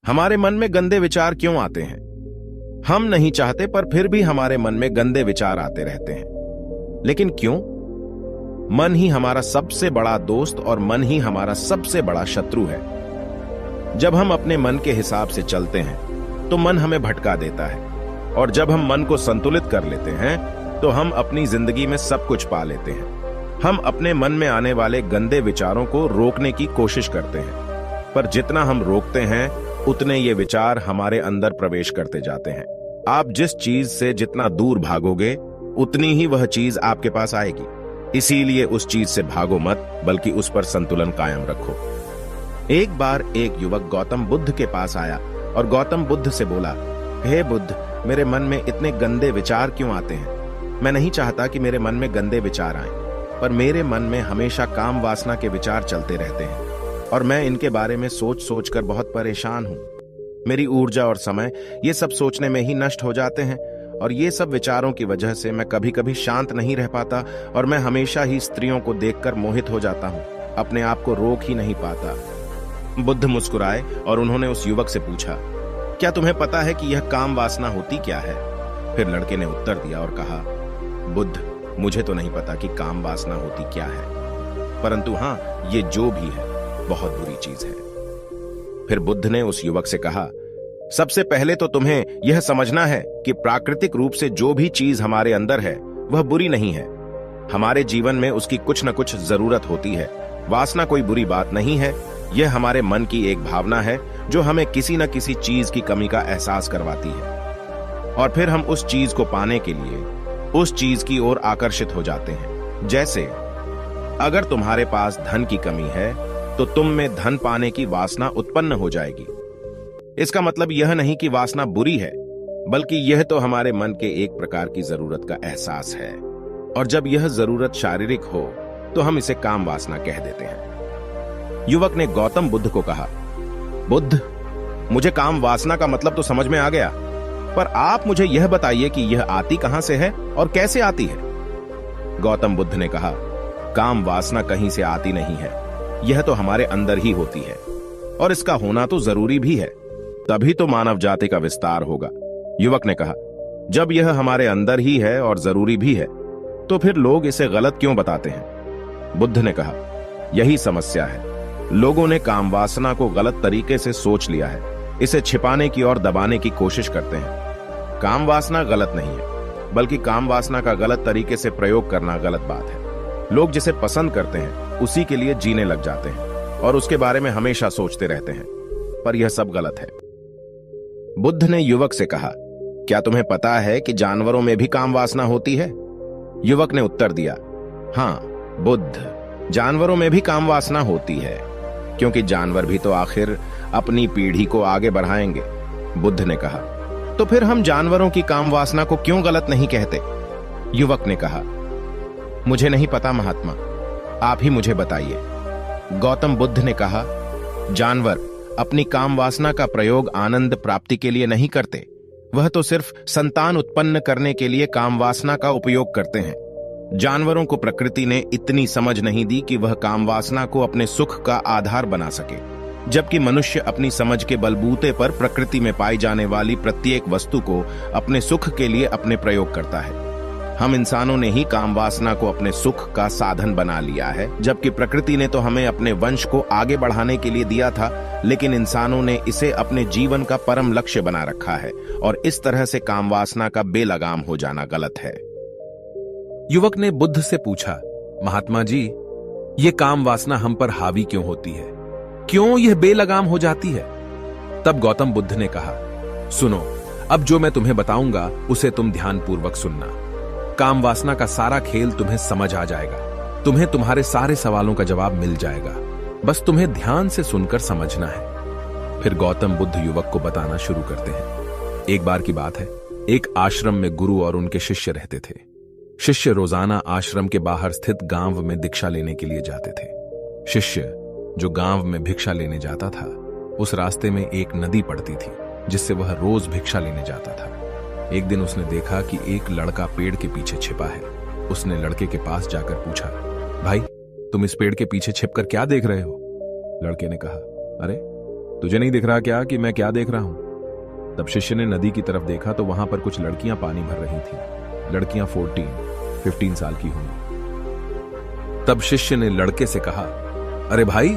हमारे मन में गंदे विचार क्यों आते हैं? हम नहीं चाहते पर फिर भी हमारे मन में गंदे विचार आते रहते हैं। लेकिन क्यों? मन ही हमारा सबसे बड़ा दोस्त और मन ही हमारा सबसे बड़ा शत्रु है। जब हम अपने मन के हिसाब से चलते हैं तो मन हमें भटका देता है, और जब हम मन को संतुलित कर लेते हैं तो हम अपनी जिंदगी में सब कुछ पा लेते हैं। हम अपने मन में आने वाले गंदे विचारों को रोकने की कोशिश करते हैं, पर जितना हम रोकते हैं उतने ये विचार हमारे अंदर प्रवेश करते जाते हैं। आप जिस चीज से जितना दूर भागोगे उतनी ही वह चीज आपके पास आएगी। इसीलिए उस चीज से भागो मत, बल्कि उस पर संतुलन कायम रखो। एक बार एक युवक गौतम बुद्ध के पास आया और गौतम बुद्ध से बोला, हे बुद्ध, मेरे मन में इतने गंदे विचार क्यों आते हैं? मैं नहीं चाहता कि मेरे मन में गंदे विचार आएं, पर मेरे मन में हमेशा काम वासना के विचार चलते रहते हैं और मैं इनके बारे में सोच सोच कर बहुत परेशान हूं। मेरी ऊर्जा और समय ये सब सोचने में ही नष्ट हो जाते हैं, और ये सब विचारों की वजह से मैं कभी कभी शांत नहीं रह पाता और मैं हमेशा ही स्त्रियों को देखकर मोहित हो जाता हूं, अपने आप को रोक ही नहीं पाता। बुद्ध मुस्कुराए और उन्होंने उस युवक से पूछा, क्या तुम्हें पता है कि यह काम वासना होती क्या है? फिर लड़के ने उत्तर दिया और कहा, बुद्ध, मुझे तो नहीं पता कि काम वासना होती क्या है, परंतु हां, ये जो भी है बहुत बुरी चीज है। फिर बुद्ध ने उस युवक से कहा, सबसे पहले तो तुम्हें यह समझना है कि प्राकृतिक रूप से जो भी चीज हमारे अंदर है वह बुरी नहीं है। हमारे जीवन में उसकी कुछ न कुछ जरूरत होती है। वासना कोई बुरी बात नहीं है, यह हमारे मन की एक भावना है जो हमें किसी न किसी चीज की कमी का एहसास करवाती है, और फिर हम उस चीज को पाने के लिए उस चीज की ओर आकर्षित हो जाते हैं। जैसे अगर तुम्हारे पास धन की कमी है तो तुम में धन पाने की वासना उत्पन्न हो जाएगी। इसका मतलब यह नहीं कि वासना बुरी है, बल्कि यह तो हमारे मन के एक प्रकार की जरूरत का एहसास है, और जब यह जरूरत शारीरिक हो तो हम इसे काम वासना कह देते हैं। युवक ने गौतम बुद्ध को कहा, बुद्ध, मुझे काम वासना का मतलब तो समझ में आ गया, पर आप मुझे यह बताइए कि यह आती कहां से है और कैसे आती है? गौतम बुद्ध ने कहा, काम वासना कहीं से आती नहीं है, यह तो हमारे अंदर ही होती है, और इसका होना तो जरूरी भी है, तभी तो मानव जाति का विस्तार होगा। युवक ने कहा, जब यह हमारे अंदर ही है और जरूरी भी है तो फिर लोग इसे गलत क्यों बताते हैं? बुद्ध ने कहा, यही समस्या है। लोगों ने काम वासना को गलत तरीके से सोच लिया है, इसे छिपाने की और दबाने की कोशिश करते हैं। काम वासना गलत नहीं है, बल्कि काम वासना का गलत तरीके से प्रयोग करना गलत बात है। लोग जिसे पसंद करते हैं उसी के लिए जीने लग जाते हैं और उसके बारे में हमेशा सोचते रहते हैं, पर यह सब गलत है। बुद्ध ने युवक से कहा, क्या तुम्हें पता है कि जानवरों में भी काम वासना होती है? युवक ने उत्तर दिया, हाँ बुद्ध, जानवरों में भी काम वासना होती है, क्योंकि जानवर भी तो आखिर अपनी पीढ़ी को आगे बढ़ाएंगे। बुद्ध ने कहा, तो फिर हम जानवरों की काम वासना को क्यों गलत नहीं कहते? युवक ने कहा, मुझे नहीं पता महात्मा, आप ही मुझे बताइए। गौतम बुद्ध ने कहा, जानवर अपनी काम वासना का प्रयोग आनंद प्राप्ति के लिए नहीं करते, वह तो सिर्फ संतान उत्पन्न करने के लिए काम वासना का उपयोग करते हैं। जानवरों को प्रकृति ने इतनी समझ नहीं दी कि वह काम वासना को अपने सुख का आधार बना सके, जबकि मनुष्य अपनी समझ के बलबूते पर प्रकृति में पाई जाने वाली प्रत्येक वस्तु को अपने सुख के लिए अपने प्रयोग करता है। हम इंसानों ने ही काम वासना को अपने सुख का साधन बना लिया है, जबकि प्रकृति ने तो हमें अपने वंश को आगे बढ़ाने के लिए दिया था, लेकिन इंसानों ने इसे अपने जीवन का परम लक्ष्य बना रखा है, और इस तरह से काम वासना का बेलगाम हो जाना गलत है। युवक ने बुद्ध से पूछा, महात्मा जी, ये काम वासना हम पर हावी क्यों होती है? क्यों यह बेलगाम हो जाती है? तब गौतम बुद्ध ने कहा, सुनो, अब जो मैं तुम्हें बताऊंगा उसे तुम ध्यानपूर्वक सुनना। काम वासना का सारा खेल तुम्हें समझ आ जाएगा, तुम्हें तुम्हारे सारे सवालों का जवाब मिल जाएगा, बस तुम्हें ध्यान से सुनकर समझना है। फिर गौतम बुद्ध युवक को बताना शुरू करते हैं। एक बार की बात है, एक आश्रम में गुरु और उनके शिष्य रहते थे। शिष्य रोजाना आश्रम के बाहर स्थित गांव में दीक्षा लेने के लिए जाते थे। शिष्य जो गांव में भिक्षा लेने जाता था, उस रास्ते में एक नदी पड़ती थी जिससे वह रोज भिक्षा लेने जाता था। एक दिन उसने देखा कि एक लड़का पेड़ के पीछे छिपा है। उसने लड़के के पास जाकर पूछा, भाई, तुम इस पेड़ के पीछे छिपकर क्या देख रहे हो? लड़के ने कहा, अरे तुझे नहीं दिख रहा क्या कि मैं क्या देख रहा हूं? तब शिष्य ने नदी की तरफ देखा तो वहां पर कुछ लड़कियां पानी भर रही थी। लड़कियां 15 साल की होंगी। तब शिष्य ने लड़के से कहा, अरे भाई,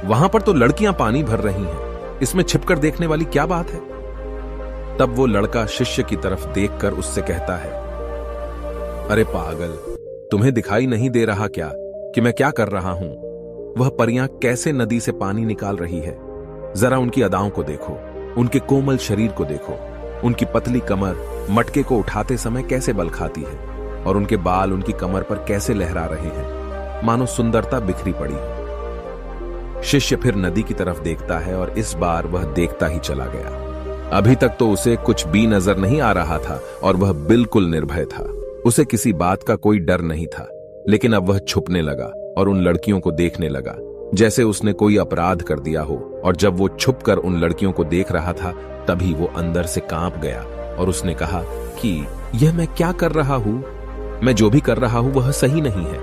वहां पर तो लड़कियां पानी भर रही हैं, इसमें छिपकर देखने वाली क्या बात है? तब वो लड़का शिष्य की तरफ देखकर उससे कहता है, अरे पागल, तुम्हें दिखाई नहीं दे रहा क्या कि मैं क्या कर रहा हूं? वह परियां कैसे नदी से पानी निकाल रही है। जरा उनकी अदाओं को देखो, उनके कोमल शरीर को देखो, उनकी पतली कमर मटके को उठाते समय कैसे बल खाती है, और उनके बाल उनकी कमर पर कैसे लहरा रहे हैं, मानो सुंदरता बिखरी पड़ी हो। शिष्य फिर नदी की तरफ देखता है और इस बार वह देखता ही चला गया। अभी तक तो उसे कुछ भी नजर नहीं आ रहा था और वह बिल्कुल निर्भय था। उसे किसी बात का कोई डर नहीं था, लेकिन अब वह छुपने लगा और उन लड़कियों को देखने लगा जैसे उसने कोई अपराध कर दिया हो। और जब वो छुपकर उन लड़कियों को देख रहा था तभी वो अंदर से कांप गया और उसने कहा कि यह मैं क्या कर रहा हूं? मैं जो भी कर रहा हूं वह सही नहीं है,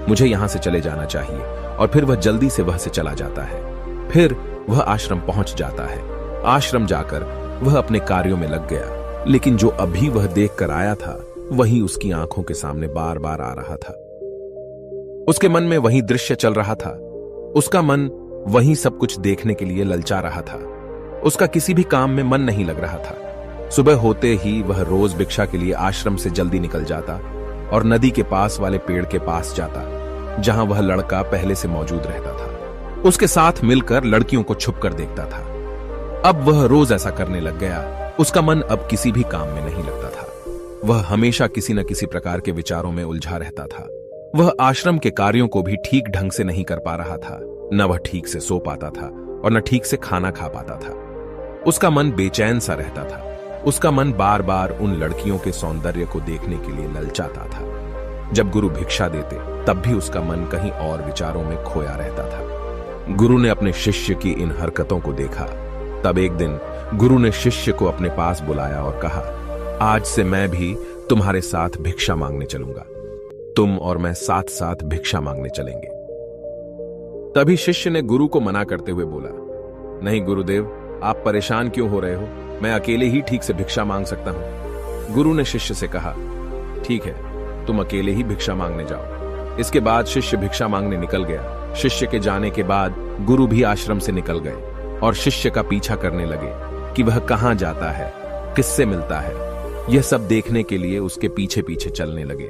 मुझे यहां से चले जाना चाहिए। और फिर वह जल्दी से वह से चला जाता है। फिर वह आश्रम पहुंच जाता है। आश्रम जाकर वह अपने कार्यों में लग गया, लेकिन जो अभी वह देख कर आया था वही उसकी आंखों के सामने बार बार आ रहा था। उसके मन में वही दृश्य चल रहा था। उसका मन वही सब कुछ देखने के लिए ललचा रहा था। उसका किसी भी काम में मन नहीं लग रहा था। सुबह होते ही वह रोज भिक्षा के लिए आश्रम से जल्दी निकल जाता और नदी के पास वाले पेड़ के पास जाता, जहां वह लड़का पहले से मौजूद रहता था। उसके साथ मिलकर लड़कियों को छुपकर देखता था। अब वह रोज ऐसा करने लग गया। उसका मन अब किसी भी काम में नहीं लगता था। वह हमेशा किसी न किसी प्रकार के विचारों में उलझा रहता था। वह आश्रम के कार्यों को भी ठीक ढंग से नहीं कर पा रहा था। न वह ठीक से सो पाता था और न ठीक से खाना खा पाता था। उसका मन बेचैन सा रहता था। उसका मन बार बार उन लड़कियों के सौंदर्य को देखने के लिए ललचाता था। जब गुरु भिक्षा देते तब भी उसका मन कहीं और विचारों में खोया रहता था। गुरु ने अपने शिष्य की इन हरकतों को देखा। तब एक दिन गुरु ने शिष्य को अपने पास बुलाया और कहा, आज से मैं भी तुम्हारे साथ भिक्षा मांगने चलूंगा। तुम और मैं साथ साथ भिक्षा मांगने चलेंगे। तभी शिष्य ने गुरु को मना करते हुए बोला, नहीं गुरुदेव, आप परेशान क्यों हो रहे हो? मैं अकेले ही ठीक से भिक्षा मांग सकता हूं। गुरु ने शिष्य से कहा, ठीक है, तुम अकेले ही भिक्षा मांगने जाओ। इसके बाद शिष्य भिक्षा मांगने निकल गया। शिष्य के जाने के बाद गुरु भी आश्रम से निकल गए और शिष्य का पीछा करने लगे कि वह कहां जाता है, किससे मिलता है। यह सब देखने के लिए उसके पीछे पीछे चलने लगे।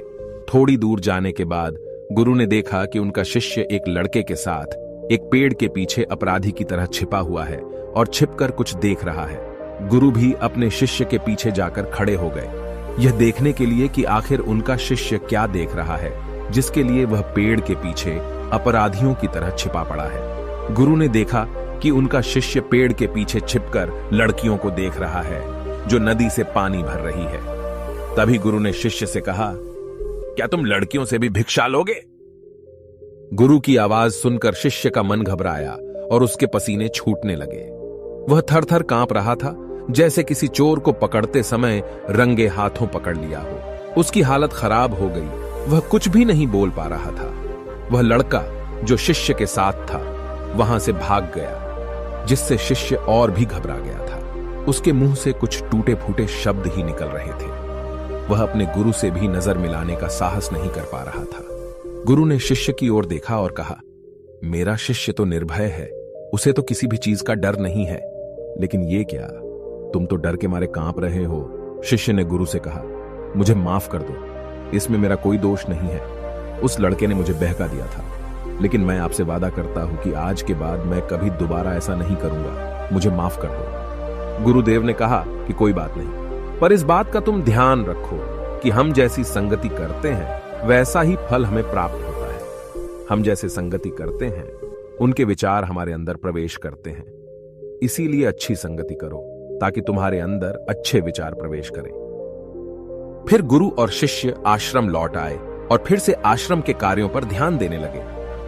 थोड़ी दूर जाने के बाद गुरु ने देखा कि उनका शिष्य एक लड़के के साथ एक पेड़ के पीछे अपराधी की तरह छिपा हुआ है और छिपकर कुछ देख रहा है। गुरु भी अपने शिष्य के पीछे जाकर खड़े हो गए, यह देखने के लिए कि आखिर उनका शिष्य क्या देख रहा है, जिसके लिए वह पेड़ के पीछे अपराधियों की तरह छिपा पड़ा है। गुरु ने देखा कि उनका शिष्य पेड़ के पीछे छिपकर लड़कियों को देख रहा है जो नदी से पानी भर रही है। तभी गुरु ने शिष्य से कहा, क्या तुम लड़कियों से भी भिक्षा लोगे? गुरु की आवाज सुनकर शिष्य का मन घबराया और उसके पसीने छूटने लगे। वह थर थर कांप रहा था, जैसे किसी चोर को पकड़ते समय रंगे हाथों पकड़ लिया हो। उसकी हालत खराब हो गई। वह कुछ भी नहीं बोल पा रहा था। वह लड़का जो शिष्य के साथ था वहां से भाग गया, जिससे शिष्य और भी घबरा गया था। उसके मुंह से कुछ टूटे फूटे शब्द ही निकल रहे थे। वह अपने गुरु से भी नजर मिलाने का साहस नहीं कर पा रहा था। गुरु ने शिष्य की ओर देखा और कहा, मेरा शिष्य तो निर्भय है, उसे तो किसी भी चीज का डर नहीं है, लेकिन ये क्या, तुम तो डर के मारे कांप रहे हो। शिष्य ने गुरु से कहा, मुझे माफ कर दो, इसमें मेरा कोई दोष नहीं है। उस लड़के ने मुझे बहका दिया था, लेकिन मैं आपसे वादा करता हूं कि आज के बाद मैं कभी दोबारा ऐसा नहीं करूंगा। मुझे माफ कर दो। गुरुदेव ने कहा कि कोई बात नहीं, पर इस बात का तुम ध्यान रखो कि हम जैसी संगति करते हैं वैसा ही फल हमें प्राप्त होता है। हम जैसे संगति करते हैं उनके विचार हमारे अंदर प्रवेश करते हैं। इसीलिए अच्छी संगति करो ताकि तुम्हारे अंदर अच्छे विचार प्रवेश करें। फिर गुरु और शिष्य आश्रम लौट आए और फिर से आश्रम के कार्यों पर ध्यान देने लगे।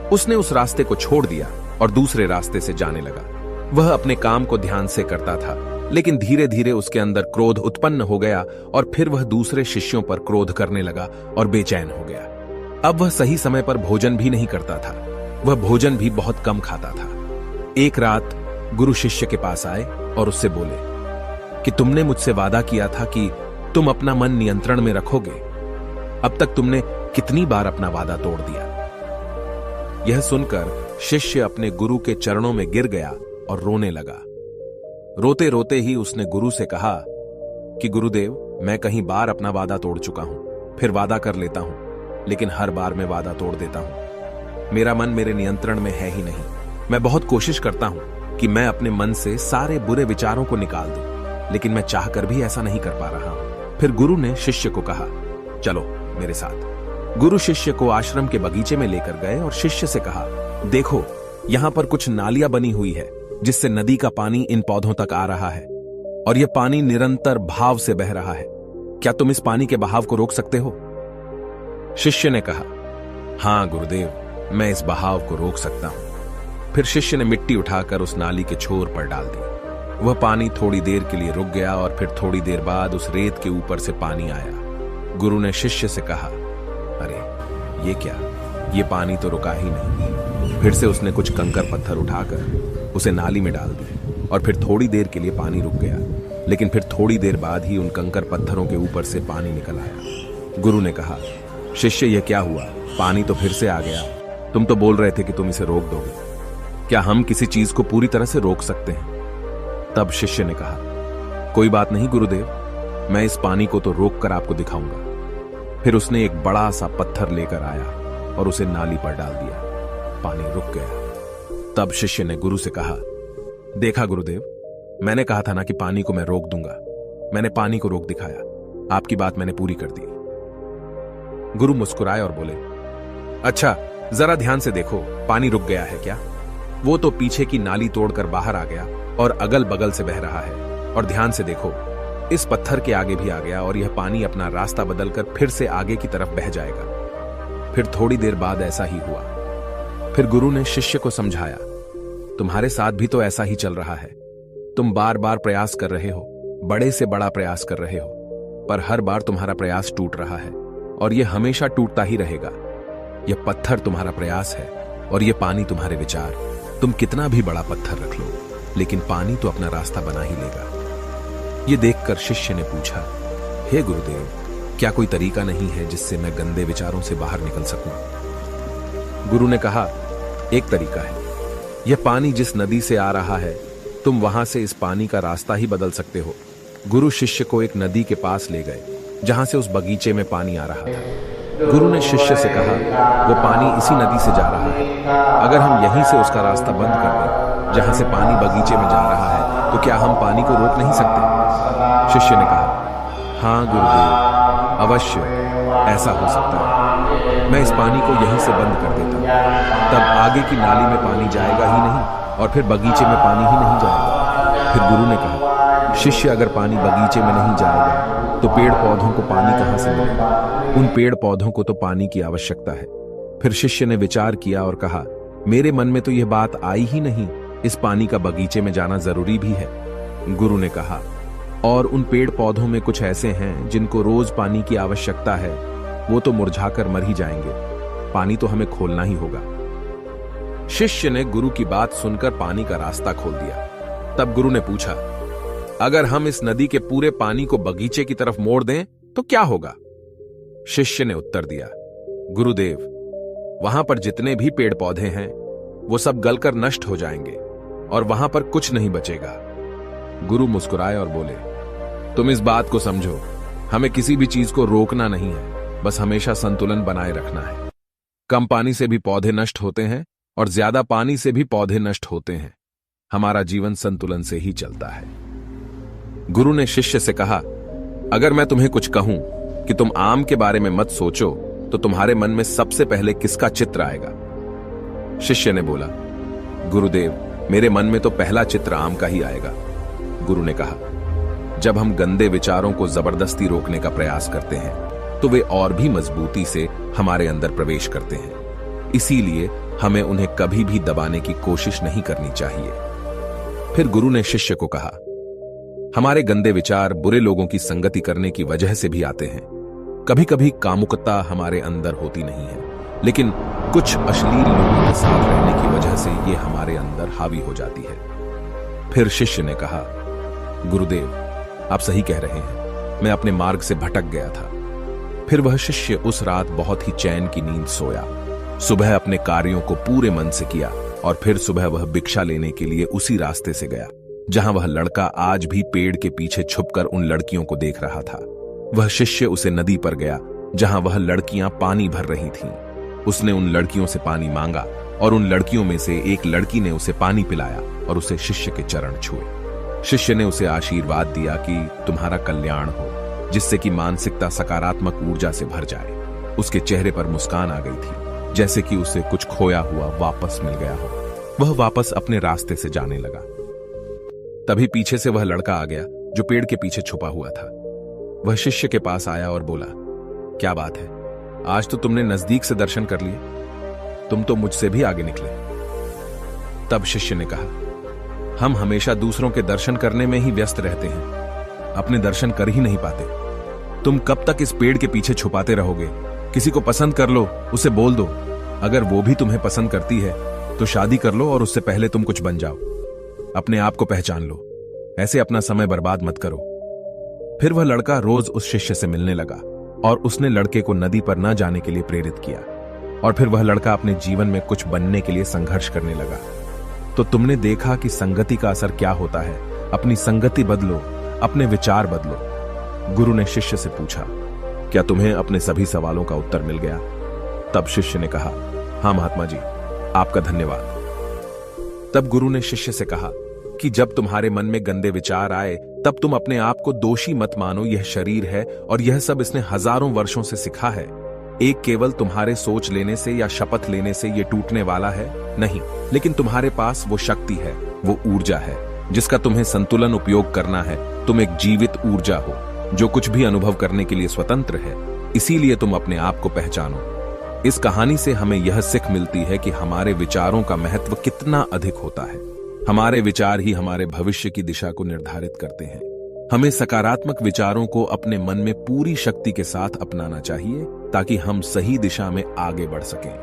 उसने उस रास्ते को छोड़ दिया और दूसरे रास्ते से जाने लगा। वह अपने काम को ध्यान से करता था, लेकिन धीरे धीरे उसके अंदर क्रोध उत्पन्न हो गया और फिर वह दूसरे शिष्यों पर क्रोध करने लगा और बेचैन हो गया। अब वह सही समय पर भोजन भी नहीं करता था। वह भोजन भी बहुत कम खाता था। एक रात गुरु शिष्य के पास आए और उससे बोले कि तुमने मुझसे वादा किया था कि तुम अपना मन नियंत्रण में रखोगे। अब तक तुमने कितनी बार अपना वादा तोड़ दिया। यह सुनकर शिष्य अपने गुरु के चरणों में गिर गया और रोने लगा। रोते रोते ही उसने गुरु से कहा कि गुरुदेव, मैं कई बार अपना वादा तोड़ चुका हूं, फिर वादा कर लेता हूं, लेकिन हर बार मैं वादा तोड़ देता हूं। मेरा मन मेरे नियंत्रण में है ही नहीं। मैं बहुत कोशिश करता हूं कि मैं अपने मन से सारे बुरे विचारों को निकाल दूं, लेकिन मैं चाहकर भी ऐसा नहीं कर पा रहा हूं। फिर गुरु ने शिष्य को कहा, चलो मेरे साथ। गुरु शिष्य को आश्रम के बगीचे में लेकर गए और शिष्य से कहा, देखो यहां पर कुछ नालियां बनी हुई है जिससे नदी का पानी इन पौधों तक आ रहा है, और यह पानी निरंतर भाव से बह रहा है। क्या तुम इस पानी के बहाव को रोक सकते हो? शिष्य ने कहा, हां गुरुदेव, मैं इस बहाव को रोक सकता हूं। फिर शिष्य ने मिट्टी उठाकर उस नाली के छोर पर डाल दी। वह पानी थोड़ी देर के लिए रुक गया और फिर थोड़ी देर बाद उस रेत के ऊपर से पानी आया। गुरु ने शिष्य से कहा, अरे ये क्या, ये पानी तो रुका ही नहीं। फिर से उसने कुछ कंकर पत्थर उठाकर उसे नाली में डाल दिए और फिर थोड़ी देर के लिए पानी रुक गया, लेकिन फिर थोड़ी देर बाद ही उन कंकर पत्थरों के ऊपर से पानी निकल आया। गुरु ने कहा, शिष्य यह क्या हुआ? पानी तो फिर से आ गया। तुम तो बोल रहे थे कि तुम इसे रोक दोगे। क्या हम किसी चीज को पूरी तरह से रोक सकते हैं? तब शिष्य ने कहा, कोई बात नहीं गुरुदेव, मैं इस पानी को तो रोक कर आपको दिखाऊंगा। फिर उसने एक बड़ा सा पत्थर लेकर आया और उसे नाली पर डाल दिया। पानी रुक गया। तब शिष्य ने गुरु से कहा, देखा गुरुदेव, मैंने कहा था ना कि पानी को मैं रोक दूंगा। मैंने पानी को रोक दिखाया। आपकी बात मैंने पूरी कर दी। गुरु मुस्कुराए और बोले, अच्छा जरा ध्यान से देखो, पानी रुक गया है क्या? वो तो पीछे की नाली तोड़कर बाहर आ गया और अगल बगल से बह रहा है। और ध्यान से देखो, इस पत्थर के आगे भी आ गया और यह पानी अपना रास्ता बदलकर फिर से आगे की तरफ बह जाएगा। फिर थोड़ी देर बाद ऐसा ही हुआ। फिर गुरु ने शिष्य को समझाया, तुम्हारे साथ भी तो ऐसा ही चल रहा है। तुम बार बार प्रयास कर रहे हो, बड़े से बड़ा प्रयास कर रहे हो, पर हर बार तुम्हारा प्रयास टूट रहा है और यह हमेशा टूटता ही रहेगा। यह पत्थर तुम्हारा प्रयास है और यह पानी तुम्हारे विचार। तुम कितना भी बड़ा पत्थर रख लो, लेकिन पानी तो अपना रास्ता बना ही लेगा। यह देखकर शिष्य ने पूछा, हे गुरुदेव, क्या कोई तरीका नहीं है जिससे मैं गंदे विचारों से बाहर निकल सकूं? गुरु ने कहा, एक तरीका है। यह पानी जिस नदी से आ रहा है, तुम वहां से इस पानी का रास्ता ही बदल सकते हो। गुरु शिष्य को एक नदी के पास ले गए जहां से उस बगीचे में पानी आ रहा था। गुरु ने शिष्य से कहा, वो पानी इसी नदी से जा रहा है। अगर हम यहीं से उसका रास्ता बंद कर दें जहां से पानी बगीचे में जा रहा है, तो क्या हम पानी को रोक नहीं सकते? शिष्य ने कहा, हाँ गुरुदेव, अवश्य ऐसा हो सकता है। मैं इस पानी को यहीं से बंद कर देता हूं। तब आगे की नाली में पानी जाएगा ही नहीं और फिर बगीचे में पानी ही नहीं जाएगा। फिर गुरु ने कहा, शिष्य अगर पानी बगीचे में नहीं जाएगा तो पेड़ पौधों को पानी कहां से मिलेगा? उन पेड़ पौधों को तो पानी की आवश्यकता है। फिर शिष्य ने विचार किया और कहा, मेरे मन में तो यह बात आई ही नहीं, इस पानी का बगीचे में जाना जरूरी भी है। गुरु ने कहा, और उन पेड़ पौधों में कुछ ऐसे हैं जिनको रोज पानी की आवश्यकता है, वो तो मुरझाकर मर ही जाएंगे। पानी तो हमें खोलना ही होगा। शिष्य ने गुरु की बात सुनकर पानी का रास्ता खोल दिया। तब गुरु ने पूछा, अगर हम इस नदी के पूरे पानी को बगीचे की तरफ मोड़ दें तो क्या होगा? शिष्य ने उत्तर दिया, गुरुदेव, वहां पर जितने भी पेड़ पौधे हैं वो सब गलकर नष्ट हो जाएंगे और वहां पर कुछ नहीं बचेगा। गुरु मुस्कुराए और बोले, तुम इस बात को समझो, हमें किसी भी चीज को रोकना नहीं है, बस हमेशा संतुलन बनाए रखना है। कम पानी से भी पौधे नष्ट होते हैं और ज्यादा पानी से भी पौधे नष्ट होते हैं। हमारा जीवन संतुलन से ही चलता है। गुरु ने शिष्य से कहा, अगर मैं तुम्हें कुछ कहूं कि तुम आम के बारे में मत सोचो, तो तुम्हारे मन में सबसे पहले किसका चित्र आएगा? शिष्य ने बोला, गुरुदेव, मेरे मन में तो पहला चित्र आम का ही आएगा। गुरु ने कहा, जब हम गंदे विचारों को जबरदस्ती रोकने का प्रयास करते हैं तो वे और भी मजबूती से हमारे अंदर प्रवेश करते हैं। इसीलिए हमें उन्हें कभी भी दबाने की कोशिश नहीं करनी चाहिए। फिर गुरु ने शिष्य को कहा, हमारे गंदे विचार बुरे लोगों की संगति करने की वजह से भी आते हैं। कभी कभी कामुकता हमारे अंदर होती नहीं है, लेकिन कुछ अश्लील लोगों के साथ रहने की वजह से ये हमारे अंदर हावी हो जाती है। फिर शिष्य ने कहा, गुरुदेव, आप सही कह रहे हैं, मैं अपने मार्ग से भटक गया था। फिर वह शिष्य उस रात बहुत ही चैन की नींद सोया। सुबह अपने कार्यों को पूरे मन से किया और फिर सुबह वह भिक्षा लेने के लिए उसी रास्ते से गया जहां वह लड़का आज भी पेड़ के पीछे छुपकर उन लड़कियों को देख रहा था। वह शिष्य उसे नदी पर गया जहां वह लड़कियां पानी भर रही थीं। उसने उन लड़कियों से पानी मांगा और उन लड़कियों में से एक लड़की ने उसे पानी पिलाया और उसे शिष्य के चरण छुए। शिष्य ने उसे आशीर्वाद दिया कि तुम्हारा कल्याण हो, जिससे कि मानसिकता सकारात्मक ऊर्जा से भर जाए। उसके चेहरे पर मुस्कान आ गई थी, जैसे कि उसे कुछ खोया हुआ वापस मिल गया हो। वह वापस अपने रास्ते से जाने लगा। तभी पीछे से वह लड़का आ गया जो पेड़ के पीछे छुपा हुआ था। वह शिष्य के पास आया और बोला, क्या बात है, आज तो तुमने नजदीक से दर्शन कर लिए, तुम तो मुझसे भी आगे निकले। तब शिष्य ने कहा, हम हमेशा दूसरों के दर्शन करने में ही व्यस्त रहते हैं, अपने दर्शन कर ही नहीं पाते। तुम कब तक इस पेड़ के पीछे छुपाते रहोगे? किसी को पसंद कर लो, उसे बोल दो। अगर वो भी तुम्हें पसंद करती है तो शादी कर लो और उससे पहले तुम कुछ बन जाओ। अपने आप को पहचान लो, ऐसे अपना समय बर्बाद मत करो। फिर वह लड़का रोज उस शिष्य से मिलने लगा और उसने लड़के को नदी पर न जाने के लिए प्रेरित किया। और फिर वह लड़का अपने जीवन में कुछ बनने के लिए संघर्ष करने लगा। तो तुमने देखा कि संगति का असर क्या होता है। अपनी संगति बदलो, अपने विचार बदलो। गुरु ने शिष्य से पूछा, क्या तुम्हें अपने सभी सवालों का उत्तर मिल गया? तब शिष्य ने कहा, हाँ महात्मा जी, आपका धन्यवाद। तब गुरु ने शिष्य से कहा कि जब तुम्हारे मन में गंदे विचार आए तब तुम अपने आप को दोषी मत मानो। यह शरीर है और यह सब इसने हजारों वर्षों से सिखा है। एक केवल तुम्हारे सोच लेने से या शपथ लेने से यह टूटने वाला है नहीं, लेकिन तुम्हारे पास वो शक्ति है, वो ऊर्जा है जिसका तुम्हें संतुलन उपयोग करना है। तुम एक जीवित ऊर्जा हो जो कुछ भी अनुभव करने के लिए स्वतंत्र है। इसीलिए तुम अपने आप को पहचानो। इस कहानी से हमें यह सीख मिलती है कि हमारे विचारों का महत्व कितना अधिक होता है। हमारे विचार ही हमारे भविष्य की दिशा को निर्धारित करते हैं। हमें सकारात्मक विचारों को अपने मन में पूरी शक्ति के साथ अपनाना चाहिए ताकि हम सही दिशा में आगे बढ़ सकें।